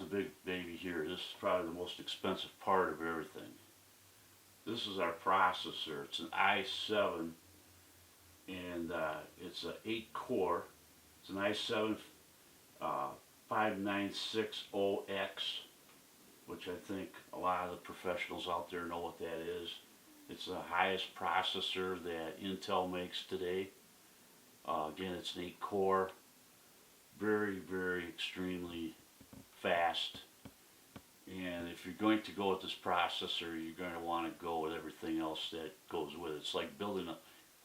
the big baby here. This is probably the most expensive part of everything. This is our processor. It's an i7, and it's an 8-core. It's an i7 5960X, which I think a lot of the professionals out there know what that is. It's the highest processor that Intel makes today. Again, it's an 8-core, very, very extremely fast. And if you're going to go with this processor, you're going to want to go with everything else that goes with it. It's like building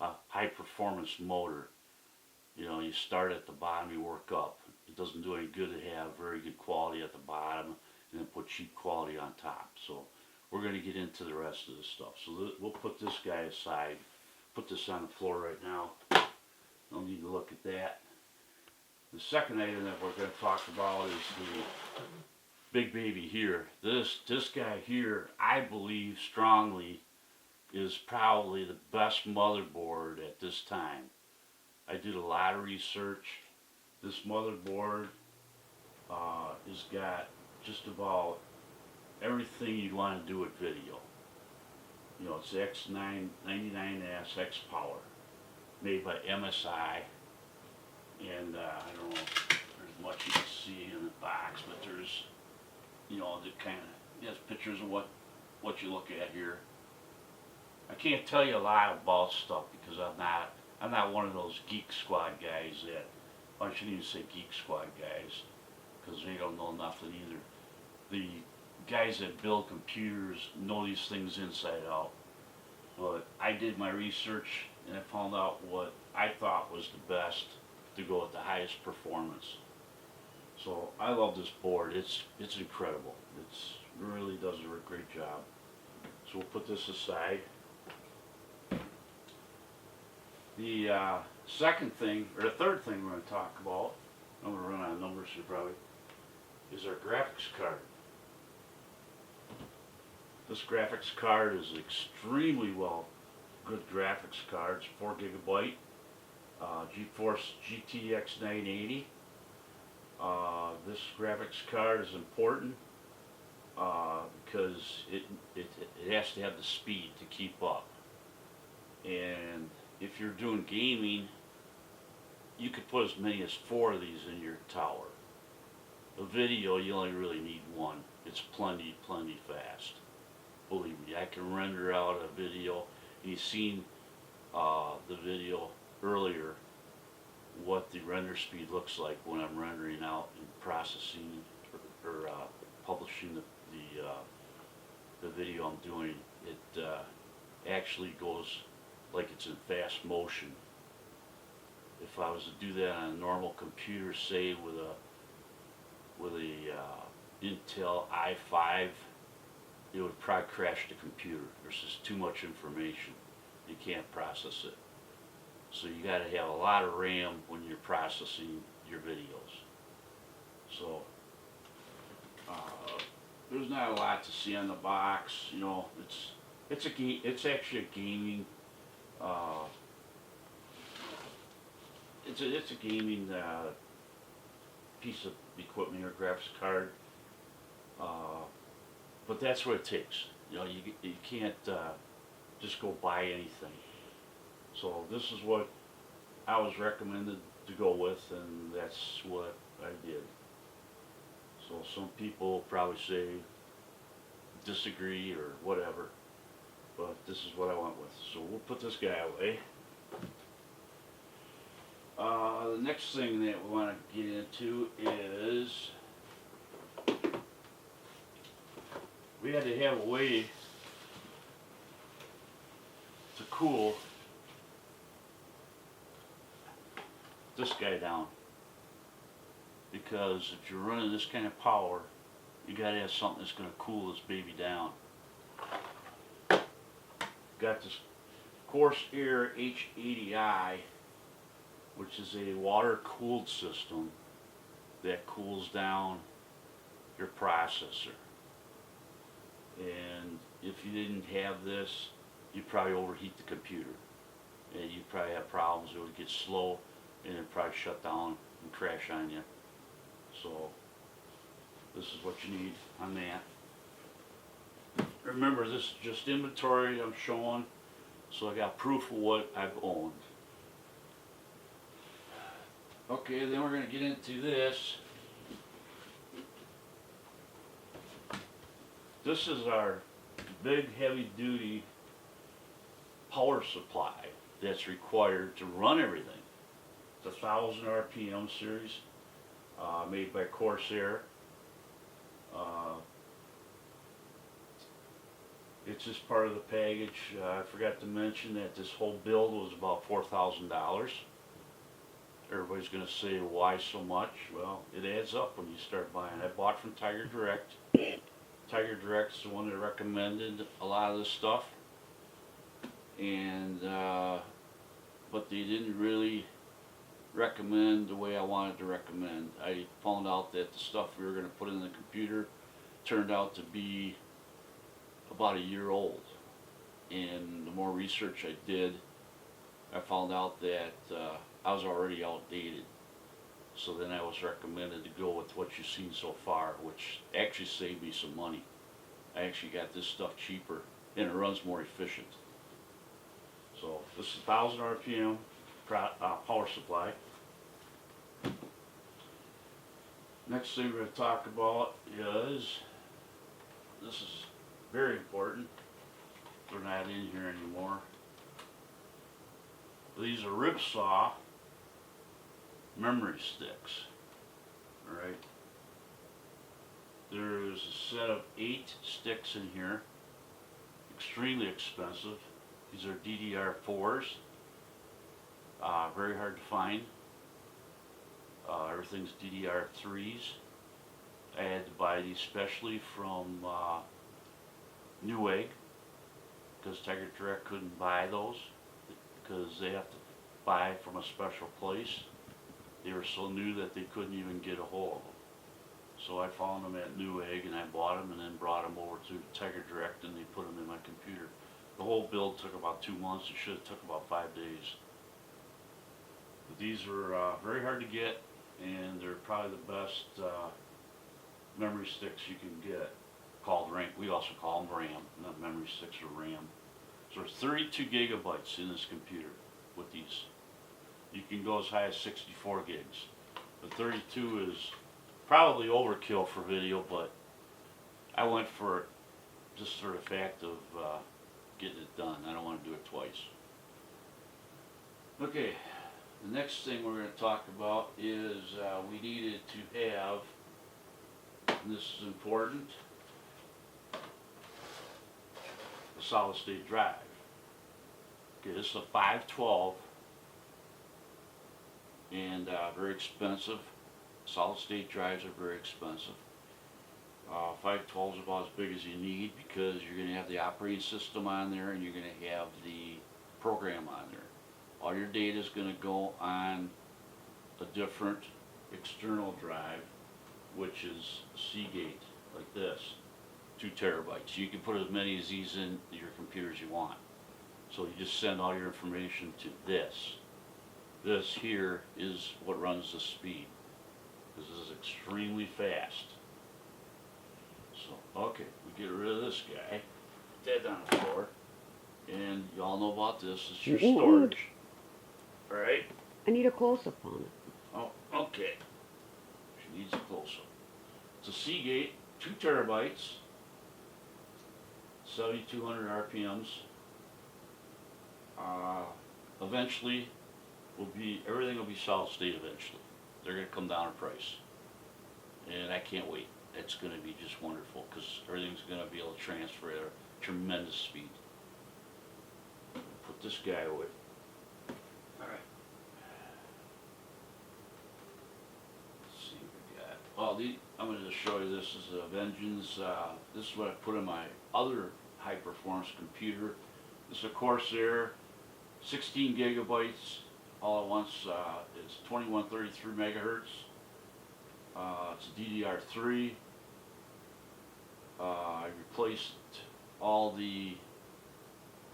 a high-performance motor. You know, you start at the bottom, you work up. It doesn't do any good to have very good quality at the bottom and then put cheap quality on top. So we're going to get into the rest of this stuff. So we'll put this guy aside. Put this on the floor right now. No need to look at that. The second item that we're going to talk about is the big baby here. This guy here, I believe strongly, is probably the best motherboard at this time. I did a lot of research. This motherboard has got just about everything you'd want to do with video. You know, it's X999S X Power, made by MSI, and I don't know if there's much you can see in the box, but there's, you know, the kind of, yes, pictures of what you look at here. I can't tell you a lot about stuff because I'm not one of those Geek Squad guys that, I shouldn't even say Geek Squad guys, because they don't know nothing either. The guys that build computers know these things inside out. But I did my research and I found out what I thought was the best to go with the highest performance. So I love this board. It's incredible. It really does a great job. So we'll put this aside. The second thing, or the third thing we're going to talk about, I'm going to run out of numbers here probably, is our graphics card. This graphics card is extremely good graphics card. It's 4 gigabyte, GeForce GTX 980. This graphics card is important because it has to have the speed to keep up. And if you're doing gaming, you could put as many as 4 of these in your tower. A video, you only really need 1. It's plenty fast. Believe me, I can render out a video. You've seen the video earlier, what the render speed looks like when I'm rendering out and processing or publishing the video I'm doing. It actually goes like it's in fast motion. If I was to do that on a normal computer, say with a Intel i5, it would probably crash the computer. There's just too much information. You can't process it. So you got to have a lot of RAM when you're processing your videos. So there's not a lot to see on the box. You know, it's actually a gaming. It's a gaming piece of equipment or graphics card. But that's what it takes. You know, you can't just go buy anything. So this is what I was recommended to go with, and that's what I did. So some people probably say disagree or whatever, but this is what I went with. So we'll put this guy away. The next thing that we want to get into is we had to have a way to cool this guy down, because if you're running this kind of power, you got to have something that's going to cool this baby down. Got this Corsair H80i, which is a water-cooled system that cools down your processor. And if you didn't have this, you'd probably overheat the computer. And you'd probably have problems. It would get slow and it'd probably shut down and crash on you. So This is what you need on that. Remember, this is just inventory I'm showing, so I got proof of what I've owned. Okay, then we're going to get into this. This is our big heavy duty power supply that's required to run everything. It's a 1000 RPM series, made by Corsair. It's just part of the package. I forgot to mention that this whole build was about $4,000. Everybody's going to say, why so much? Well, it adds up when you start buying. I bought from Tiger Direct. Tiger Direct's the one that recommended a lot of this stuff. And, but they didn't really recommend the way I wanted to recommend. I found out that the stuff we were going to put in the computer turned out to be about a year old. And the more research I did, I found out that I was already outdated. So then I was recommended to go with what you've seen so far, which actually saved me some money. I actually got this stuff cheaper and it runs more efficient. So this is 1000 RPM power supply. Next thing we're going to talk about is, this is very important. They're not in here anymore. These are Ripsaw memory sticks. Alright. There's a set of 8 sticks in here. Extremely expensive. These are DDR4s. Very hard to find. Everything's DDR3s. I had to buy these specially from Newegg, because Tiger Direct couldn't buy those, because they have to buy from a special place. They were so new that they couldn't even get a hold of them. So I found them at Newegg and I bought them and then brought them over to Tiger Direct and they put them in my computer. The whole build took about 2 months. It should have took about 5 days. But these were very hard to get, and they're probably the best memory sticks you can get. Called RAM. We also call them RAM, not memory sticks, or RAM. So there's 32 gigabytes in this computer with these. You can go as high as 64 gigs. But 32 is probably overkill for video, but I went for it just for the fact of getting it done. I don't want to do it twice. Okay, the next thing we're going to talk about is we needed to have, and this is important, a solid state drive. Okay, this is a 512 and very expensive. Solid state drives are very expensive. 512 is about as big as you need because you're going to have the operating system on there and you're going to have the program on there. All your data is going to go on a different external drive, which is Seagate, like this, 2 terabytes. You can put as many of these in your computer as you want. So you just send all your information to this. This here is what runs the speed. This is extremely fast. So, okay, we get rid of this guy. Put that on the floor. And you all know about this. It's your storage. Alright? I need a close-up on it. Oh, okay. She needs a close-up. It's a Seagate, 2 terabytes, 7,200 RPMs. Eventually, everything will be solid state eventually. They're going to come down in price. And I can't wait. It's going to be just wonderful because everything's going to be able to transfer at a tremendous speed. Put this guy away. Alright. Let's see what we got. I'm going to just show you this is a Vengeance. This is what I put in my other high performance computer. This is a Corsair, 16 gigabytes all at once. It's 2133 megahertz. It's a DDR3. I replaced all the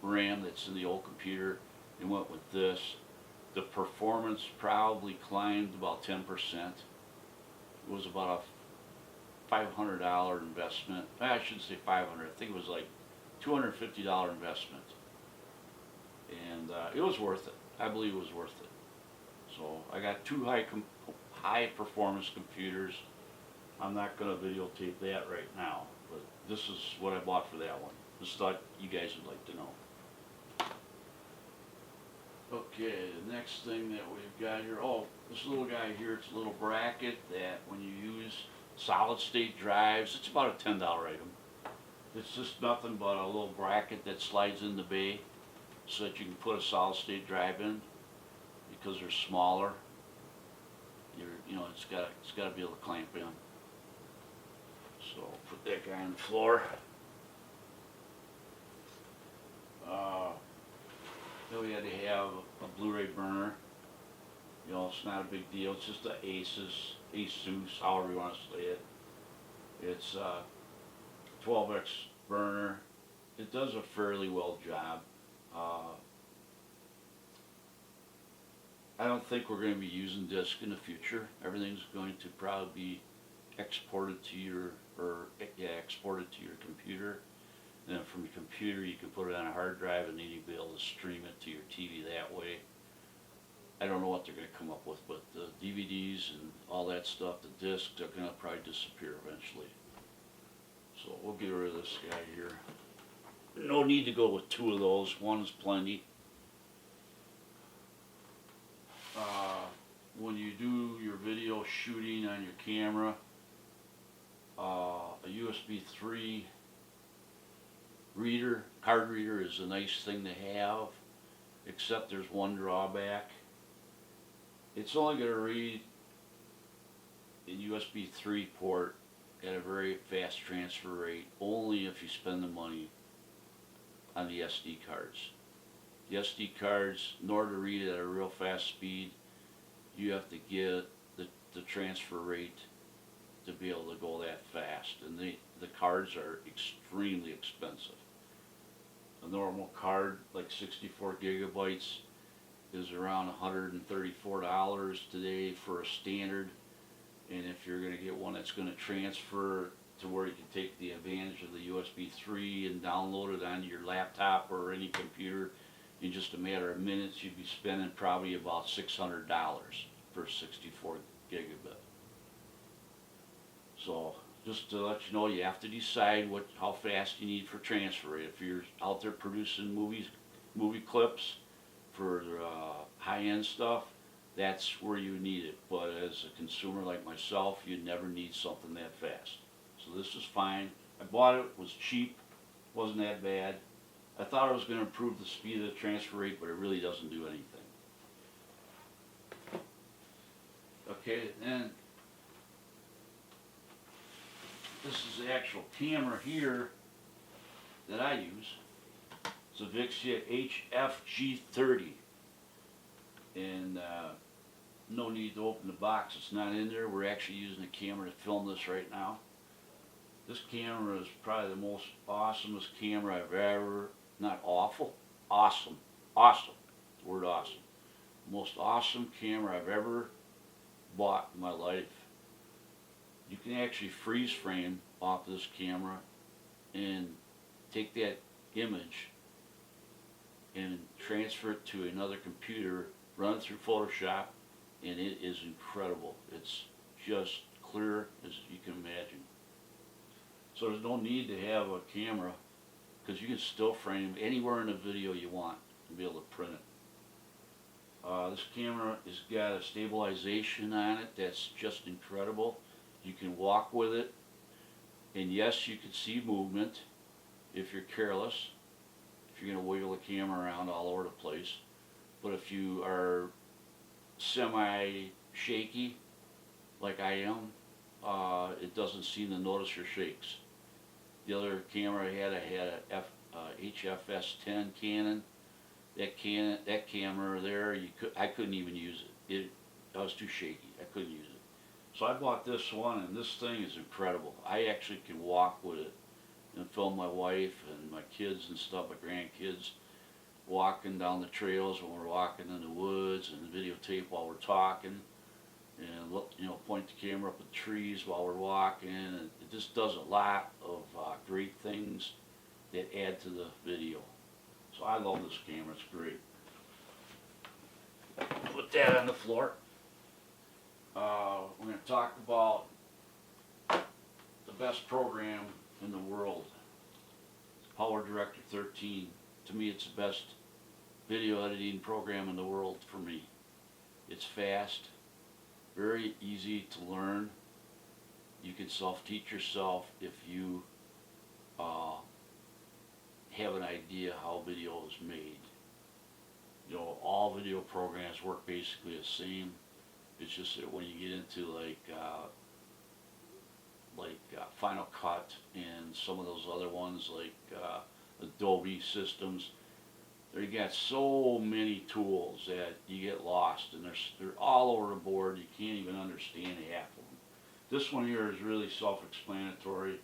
RAM that's in the old computer and went with this. The performance probably climbed about 10%. It was about $500 investment. I shouldn't say 500. I think it was like $250 investment, and it was worth it. I believe it was worth it. So I got two high performance computers. I'm not going to videotape that right now, but this is what I bought for that one. Just thought you guys would like to know. Okay, the next thing that we've got here, oh, this little guy here, it's a little bracket that when you use solid state drives, it's about a $10 item. It's just nothing but a little bracket that slides in the bay so that you can put a solid state drive in, because they're smaller. You know, it's got to be able to clamp in. So put that guy on the floor. Then we had to have a Blu-Ray burner. You know, it's not a big deal. It's just a Asus, however you want to say it. It's a 12x burner. It does a fairly well job. I don't think we're going to be using disc in the future. Everything's going to probably be exported to your computer. And then from your computer you can put it on a hard drive, and then you'll be able to stream it to your TV that way. I don't know what they're going to come up with, but the DVDs and all that stuff, the discs, are going to probably disappear eventually. So we'll get rid of this guy here. No need to go with two of those. One's plenty. When you do your video shooting on your camera, a USB 3 card reader is a nice thing to have, except there's one drawback. It's only going to read in USB 3 port at a very fast transfer rate, only if you spend the money on the SD cards. The SD cards, in order to read it at a real fast speed, you have to get the transfer rate to be able to go that fast, and the cards are extremely expensive. A normal card, like 64 gigabytes, is around $134 today for a standard, and if you're going to get one that's going to transfer to where you can take the advantage of the USB 3 and download it onto your laptop or any computer in just a matter of minutes, you'd be spending probably about $600 for 64 gigabit. So just to let you know, you have to decide how fast you need for transfer rate. If you're out there producing movie clips for high-end stuff, that's where you need it. But as a consumer like myself, you never need something that fast. So this is fine. I bought it, was cheap, wasn't that bad. I thought it was going to improve the speed of the transfer rate, but it really doesn't do anything. Okay, and this is the actual camera here that I use. It's a Vixia HFG30, and no need to open the box. It's not in there. We're actually using the camera to film this right now. This camera is probably the most awesomest camera I've ever, not awful, awesome, the word awesome. Most awesome camera I've ever bought in my life. You can actually freeze frame off this camera and take that image and transfer it to another computer, run it through Photoshop, and it is incredible. It's just clear as you can imagine. So there's no need to have a camera, because you can still frame anywhere in the video you want and be able to print it. This camera has got a stabilization on it that's just incredible. You can walk with it, and yes, you can see movement if you're careless, if you're going to wiggle the camera around all over the place. But if you are semi-shaky, like I am, it doesn't seem to notice your shakes. The other camera I had a HFS10 Canon. That camera there, I couldn't even use it. I was too shaky. I couldn't use it. So I bought this one, and this thing is incredible. I actually can walk with it and film my wife and my kids and stuff, my grandkids, walking down the trails when we're walking in the woods, and videotape while we're talking. and look, you know, point the camera up at trees while we're walking, and it just does a lot of great things that add to the video. So I love this camera, it's great. Put that on the floor. We're going to talk about the best program in the world. Power Director 13. To me, it's the best video editing program in the world for me. It's fast, very easy to learn. You can self-teach yourself if you have an idea how video is made. You know, all video programs work basically the same. It's just that when you get into like Final Cut and some of those other ones like Adobe systems, you got so many tools that you get lost, and they're all over the board. You can't even understand half of them. This one here is really self-explanatory.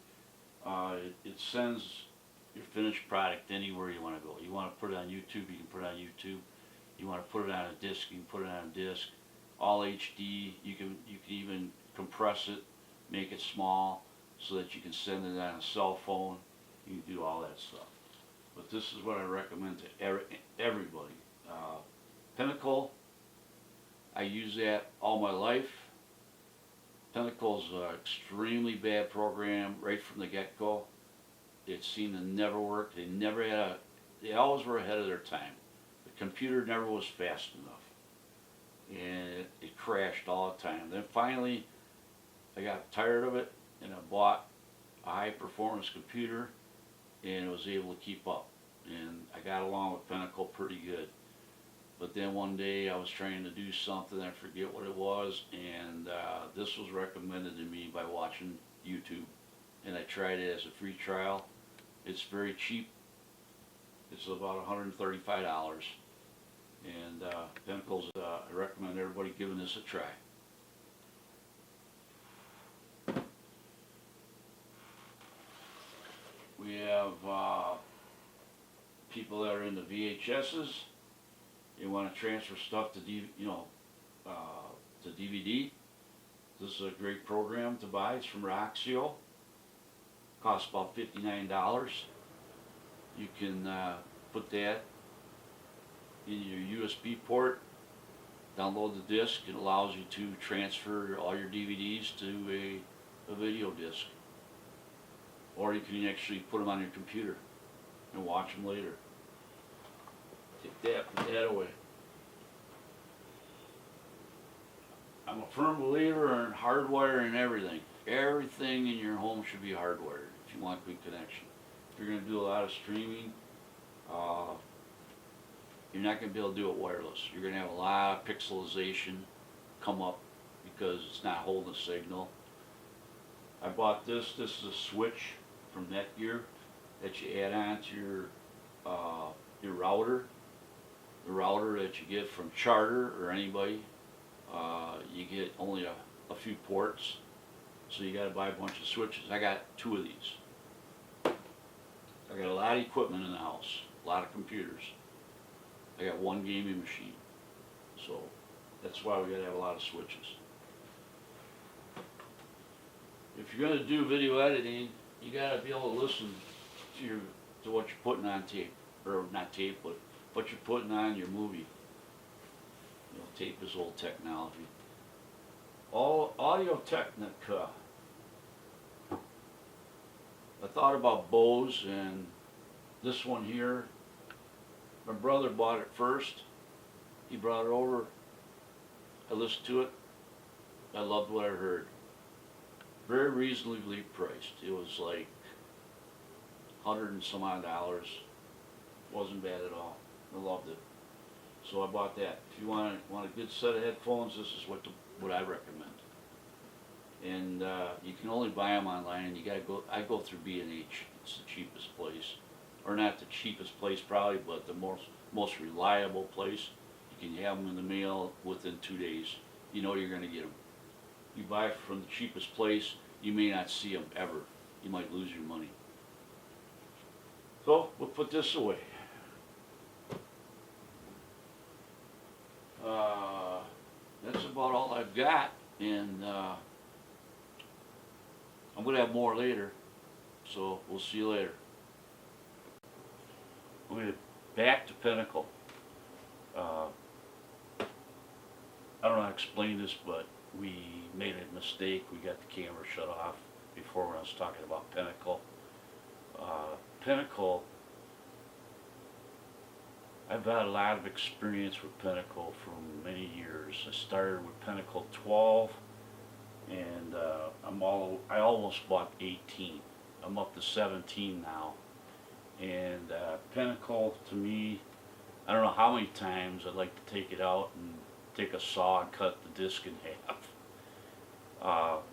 It sends your finished product anywhere you want to go. You want to put it on YouTube, you can put it on YouTube. You want to put it on a disc, you can put it on a disc. All HD, you can even compress it, make it small so that you can send it on a cell phone. You can do all that stuff. But this is what I recommend to everybody. Pinnacle, I use that all my life. Pinnacle's an extremely bad program right from the get-go. It seemed to never work. They always were ahead of their time. The computer never was fast enough, and it crashed all the time. Then finally, I got tired of it, and I bought a high-performance computer, and was able to keep up. And I got along with Pinnacle pretty good. But then one day I was trying to do something, I forget what it was, and this was recommended to me by watching YouTube. And I tried it as a free trial. It's very cheap. It's about $135. And Pinnacle's, I recommend everybody giving this a try. We have people that are into VHSs. You want to transfer stuff to to DVD. This is a great program to buy. It's from Ripsaw. Costs about $59. You can put that in your USB port, download the disc. It allows you to transfer all your DVDs to a video disc. Or you can actually put them on your computer and watch them later. Take that, put that away. I'm a firm believer in hardwiring everything. Everything in your home should be hardwired if you want good connection. If you're going to do a lot of streaming, you're not going to be able to do it wireless. You're going to have a lot of pixelization come up because it's not holding the signal. I bought this. This is a switch from Netgear that you add on to your router. The router that you get from Charter or anybody, you get only a few ports, so you got to buy a bunch of switches. I got 2 of these. I got a lot of equipment in the house, a lot of computers. I got 1 gaming machine, so that's why we got to have a lot of switches. If you're going to do video editing, you got to be able to listen to what you're putting on tape, or not tape, but what you're putting on your movie. You know, tape is old technology. All Audio Technica. I thought about Bose, and this one here, my brother bought it first. He brought it over. I listened to it. I loved what I heard. Very reasonably priced. It was like $100 and some odd. Wasn't bad at all. I loved it. So I bought that. If you want a good set of headphones, this is what I recommend. And you can only buy them online. You gotta go. I go through B&H. It's the cheapest place, or not the cheapest place probably, but the most reliable place. You can have them in the mail within 2 days. You know you're gonna get them. You buy from the cheapest place, you may not see them ever. You might lose your money. So we'll put this away. That's about all I've got. and I'm going to have more later, so we'll see you later. We're back to Pinnacle. I don't know how to explain this, but we made a mistake. We got the camera shut off before when I was talking about Pinnacle. Pinnacle, I've had a lot of experience with Pinnacle for many years. I started with Pinnacle 12, and I almost bought 18. I'm up to 17 now. And Pinnacle, to me, I don't know how many times I'd like to take it out and take a saw and cut the disc in half.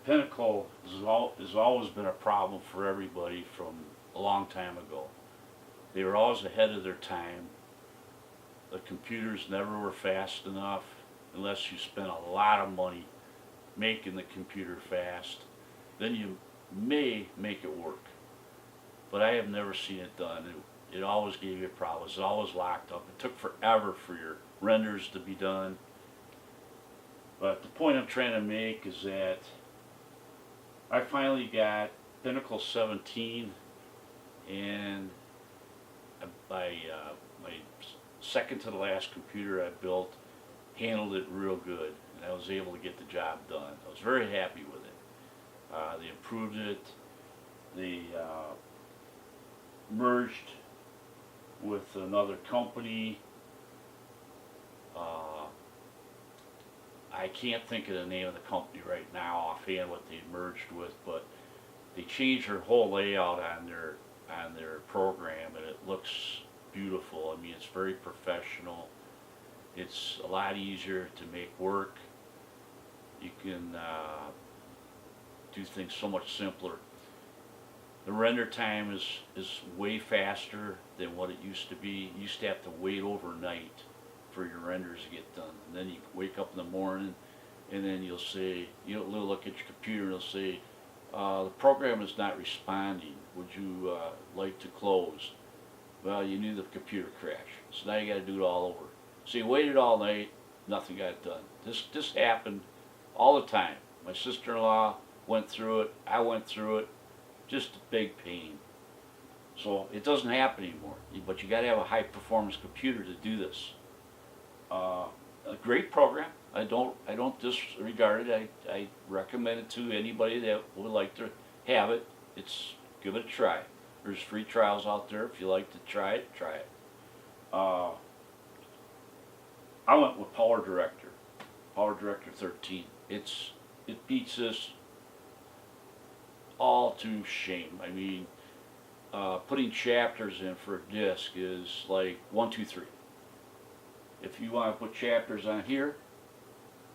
Pinnacle has always been a problem for everybody from a long time ago. They were always ahead of their time. The computers never were fast enough unless you spent a lot of money making the computer fast. Then you may make it work. But I have never seen it done. It always gave you problems. It always locked up. It took forever for your renders to be done. But the point I'm trying to make is that I finally got Pinnacle 17, and my second to the last computer I built handled it real good, and I was able to get the job done. I was very happy with it. They improved it. They merged with another company. I can't think of the name of the company right now offhand what they merged with, but they changed their whole layout on their program, and it looks beautiful. I mean, it's very professional. It's a lot easier to make work. You can do things so much simpler. The render time is way faster than what it used to be. You used to have to wait overnight for your renders to get done. And then you wake up in the morning, and then you'll say, you'll look at your computer and it'll say, the program is not responding. Would you like to close? Well, you knew the computer crashed, so now you got to do it all over. So you waited all night, nothing got done. This happened all the time. My sister-in-law went through it. I went through it. Just a big pain. So it doesn't happen anymore. But you got to have a high-performance computer to do this. A great program. I don't disregard it. I recommend it to anybody that would like to have it. Give it a try. There's free trials out there. If you like to try it, try it. I went with Power Director 13. It beats this all to shame. I mean, putting chapters in for a disc is like 1, 2, 3. If you want to put chapters on here,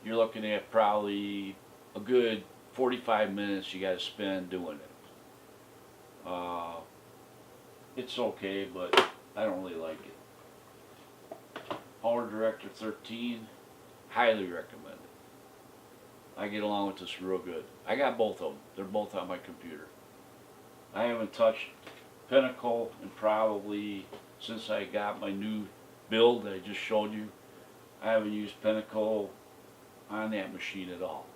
you're looking at probably a good 45 minutes you got to spend doing it. It's okay, but I don't really like it. Power Director 13, highly recommend it. I get along with this real good. I got both of them. They're both on my computer. I haven't touched Pinnacle in probably since I got my new build that I just showed you. I haven't used Pinnacle on that machine at all.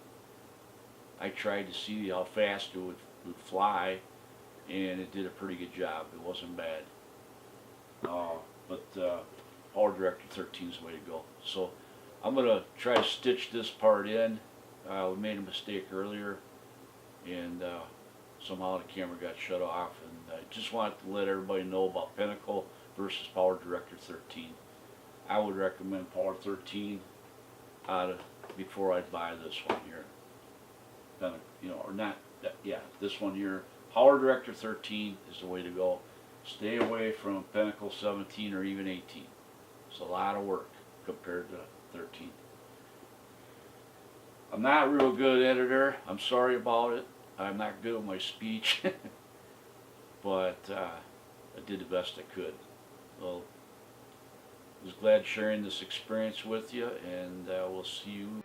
I tried to see how fast it would fly, and it did a pretty good job. It wasn't bad. But Power Director 13 is the way to go. So I'm going to try to stitch this part in. We made a mistake earlier, and somehow the camera got shut off. And I just wanted to let everybody know about Pinnacle versus Power Director 13. I would recommend Power 13 before I'd buy this one here. This one here. Power Director 13 is the way to go. Stay away from Pinnacle 17 or even 18. It's a lot of work compared to 13. I'm not a real good editor. I'm sorry about it. I'm not good with my speech. But I did the best I could. Well, I was glad sharing this experience with you, and we'll see you